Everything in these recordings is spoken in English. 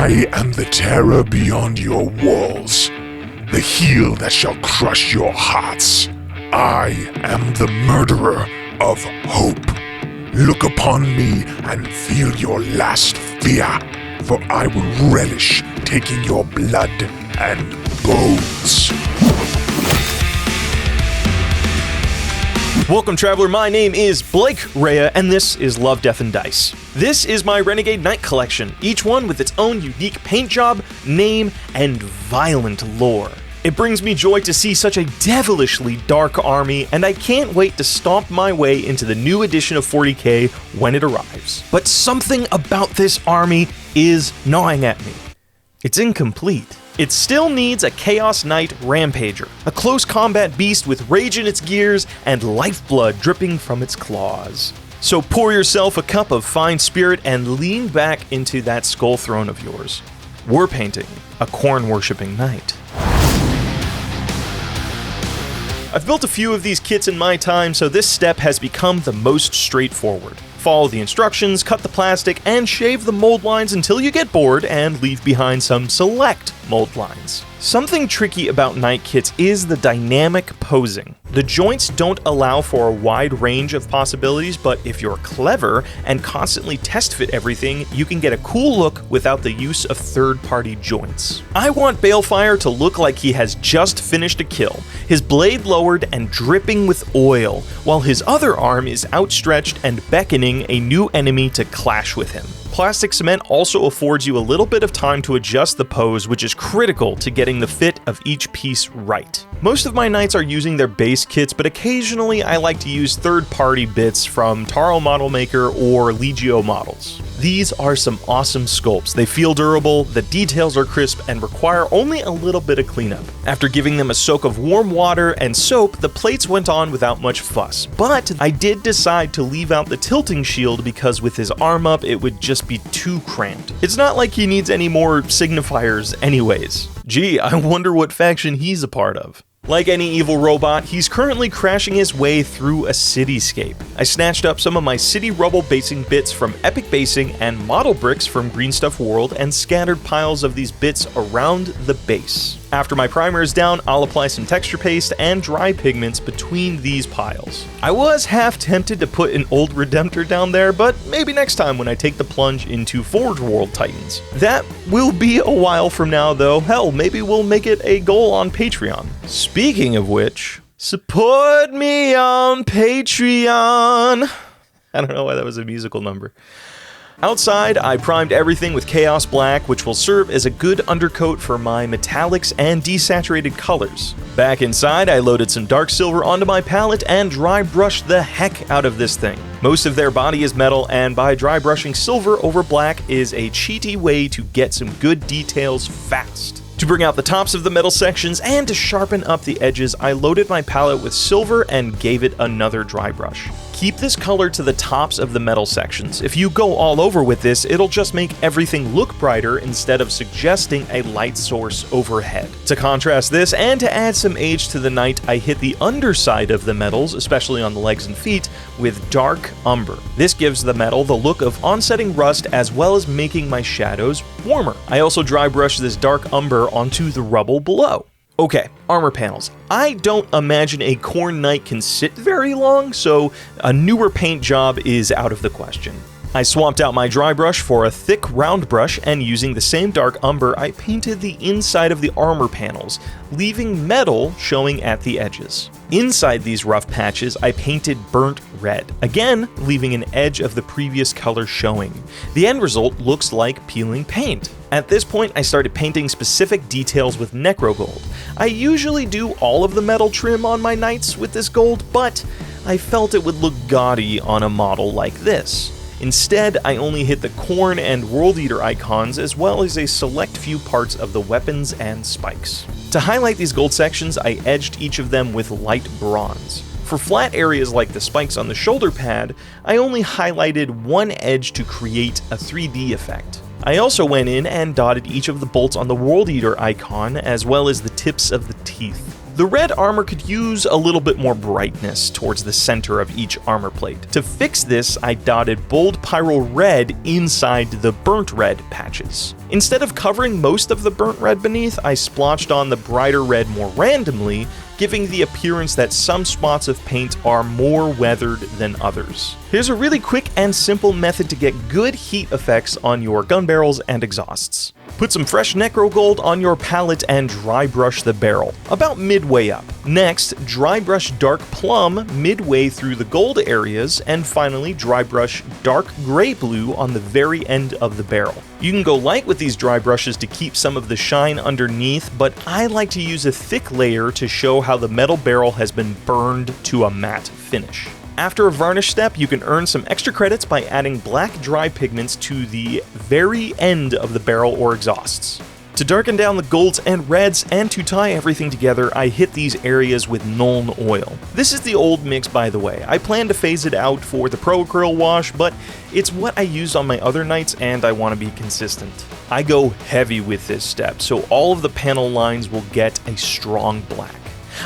I am the terror beyond your walls, the heel that shall crush your hearts. I am the murderer of hope. Look upon me and feel your last fear, for I will relish taking your blood and bones. Welcome, Traveler. My name is Blake Rhea, and this is Love, Death, and Dice. This is my Renegade Knight collection, each one with its own unique paint job, name, and violent lore. It brings me joy to see such a devilishly dark army, and I can't wait to stomp my way into the new edition of 40k when it arrives. But something about this army is gnawing at me. It's incomplete. It still needs a Chaos Knight Rampager, a close combat beast with rage in its gears and lifeblood dripping from its claws. So pour yourself a cup of fine spirit and lean back into that skull throne of yours. We're painting a corn-worshipping knight. I've built a few of these kits in my time, so this step has become the most straightforward. Follow the instructions, cut the plastic, and shave the mold lines until you get bored and leave behind some select mold lines. Something tricky about knight kits is the dynamic posing. The joints don't allow for a wide range of possibilities, but if you're clever and constantly test fit everything, you can get a cool look without the use of third-party joints. I want Balefire to look like he has just finished a kill, his blade lowered and dripping with oil, while his other arm is outstretched and beckoning a new enemy to clash with him. Plastic cement also affords you a little bit of time to adjust the pose, which is critical to getting the fit of each piece right. Most of my knights are using their base kits, but occasionally I like to use third-party bits from Taro Model Maker or Legio models. These are some awesome sculpts. They feel durable, the details are crisp, and require only a little bit of cleanup. After giving them a soak of warm water and soap, the plates went on without much fuss. But I did decide to leave out the tilting shield because with his arm up, it would just be too cramped. It's not like he needs any more signifiers anyways. Gee, I wonder what faction he's a part of. Like any evil robot, he's currently crashing his way through a cityscape. I snatched up some of my city rubble basing bits from Epic Basing and model bricks from Green Stuff World and scattered piles of these bits around the base. After my primer is down, I'll apply some texture paste and dry pigments between these piles. I was half tempted to put an old Redemptor down there, but maybe next time when I take the plunge into Forge World Titans. That will be a while from now though. Hell, maybe we'll make it a goal on Patreon. Speaking of which, support me on Patreon. I don't know why that was a musical number. Outside, I primed everything with Chaos Black, which will serve as a good undercoat for my metallics and desaturated colors. Back inside, I loaded some dark silver onto my palette and dry brushed the heck out of this thing. Most of their body is metal, and by dry brushing silver over black is a cheaty way to get some good details fast. To bring out the tops of the metal sections and to sharpen up the edges, I loaded my palette with silver and gave it another dry brush. Keep this color to the tops of the metal sections. If you go all over with this, it'll just make everything look brighter instead of suggesting a light source overhead. To contrast this and to add some age to the knight, I hit the underside of the metals, especially on the legs and feet, with dark umber. This gives the metal the look of onsetting rust as well as making my shadows warmer. I also dry brushed this dark umber onto the rubble below. Okay, armor panels. I don't imagine a Khorne Knight can sit very long, so a newer paint job is out of the question. I swapped out my dry brush for a thick round brush, and using the same dark umber, I painted the inside of the armor panels, leaving metal showing at the edges. Inside these rough patches, I painted burnt red, again leaving an edge of the previous color showing. The end result looks like peeling paint. At this point, I started painting specific details with Necro Gold. I usually do all of the metal trim on my knights with this gold, but I felt it would look gaudy on a model like this. Instead, I only hit the Khorne and World Eater icons as well as a select few parts of the weapons and spikes. To highlight these gold sections, I edged each of them with light bronze. For flat areas like the spikes on the shoulder pad, I only highlighted one edge to create a 3D effect. I also went in and dotted each of the bolts on the World Eater icon as well as the tips of the teeth. The red armor could use a little bit more brightness towards the center of each armor plate. To fix this, I dotted bold pyro red inside the burnt red patches. Instead of covering most of the burnt red beneath, I splotched on the brighter red more randomly, giving the appearance that some spots of paint are more weathered than others. Here's a really quick and simple method to get good heat effects on your gun barrels and exhausts. Put some fresh Necro Gold on your palette and dry brush the barrel, about midway up. Next, dry brush Dark Plum midway through the gold areas, and finally dry brush Dark Gray Blue on the very end of the barrel. You can go light with these dry brushes to keep some of the shine underneath, but I like to use a thick layer to show how the metal barrel has been burned to a matte finish. After a varnish step, you can earn some extra credits by adding black dry pigments to the very end of the barrel or exhausts. To darken down the golds and reds and to tie everything together, I hit these areas with Nuln oil. This is the old mix, by the way. I plan to phase it out for the Pro Acryl wash, but it's what I used on my other nights and I want to be consistent. I go heavy with this step, so all of the panel lines will get a strong black.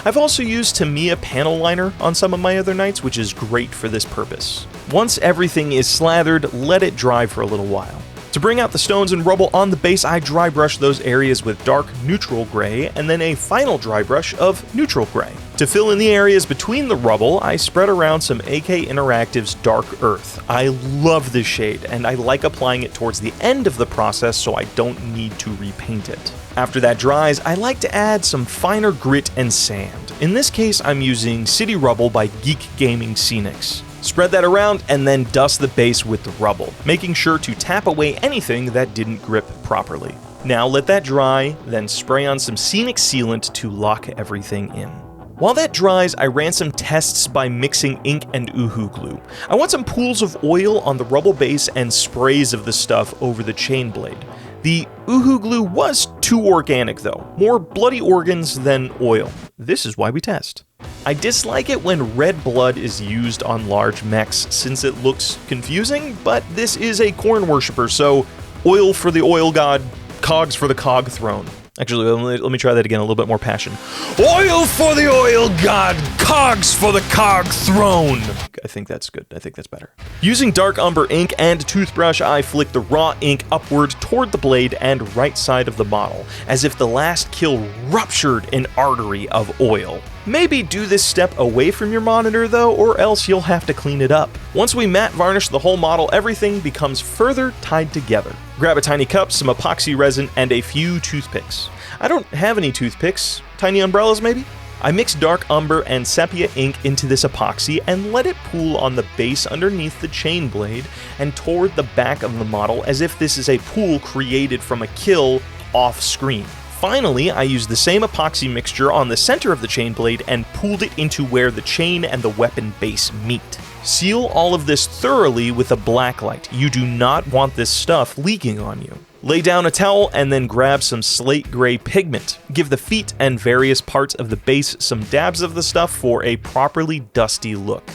I've also used Tamiya panel liner on some of my other nights, which is great for this purpose. Once everything is slathered, let it dry for a little while. To bring out the stones and rubble on the base, I dry brush those areas with dark neutral gray and then a final dry brush of neutral gray. To fill in the areas between the rubble, I spread around some AK Interactive's Dark Earth. I love this shade, and I like applying it towards the end of the process so I don't need to repaint it. After that dries, I like to add some finer grit and sand. In this case, I'm using City Rubble by Geek Gaming Scenics. Spread that around and then dust the base with the rubble, making sure to tap away anything that didn't grip properly. Now let that dry, then spray on some Scenic Sealant to lock everything in. While that dries, I ran some tests by mixing ink and Uhu glue. I want some pools of oil on the rubble base and sprays of the stuff over the chain blade. The Uhu glue was too organic though, more bloody organs than oil. This is why we test. I dislike it when red blood is used on large mechs since it looks confusing, but this is a corn worshipper, so oil for the oil god, cogs for the cog throne. Actually, let me try that again, a little bit more passion. Oil for the oil god, cogs for the cog throne. I think that's good. I think that's better. Using dark umber ink and toothbrush, I flick the raw ink upward toward the blade and right side of the model, as if the last kill ruptured an artery of oil. Maybe do this step away from your monitor though, or else you'll have to clean it up. Once we matte varnish the whole model, everything becomes further tied together. Grab a tiny cup, some epoxy resin, and a few toothpicks. I don't have any toothpicks. Tiny umbrellas maybe? I mix dark umber and sepia ink into this epoxy and let it pool on the base underneath the chain blade and toward the back of the model as if this is a pool created from a kill off screen. Finally, I used the same epoxy mixture on the center of the chain blade and pooled it into where the chain and the weapon base meet. Seal all of this thoroughly with a blacklight. You do not want this stuff leaking on you. Lay down a towel and then grab some slate gray pigment. Give the feet and various parts of the base some dabs of the stuff for a properly dusty look.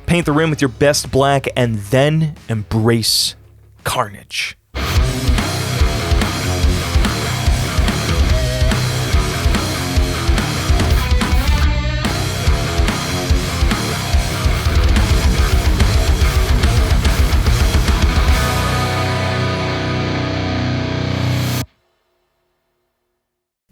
Paint the rim with your best black and then embrace carnage.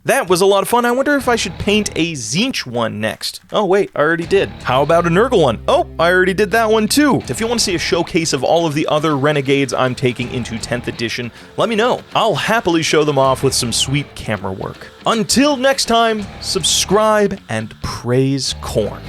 That was a lot of fun. I wonder if I should paint a Tzeentch one next. Oh wait, I already did. How about a Nurgle one? Oh, I already did that one too. If you want to see a showcase of all of the other Renegades I'm taking into 10th edition, let me know. I'll happily show them off with some sweet camera work. Until next time, subscribe and praise corn.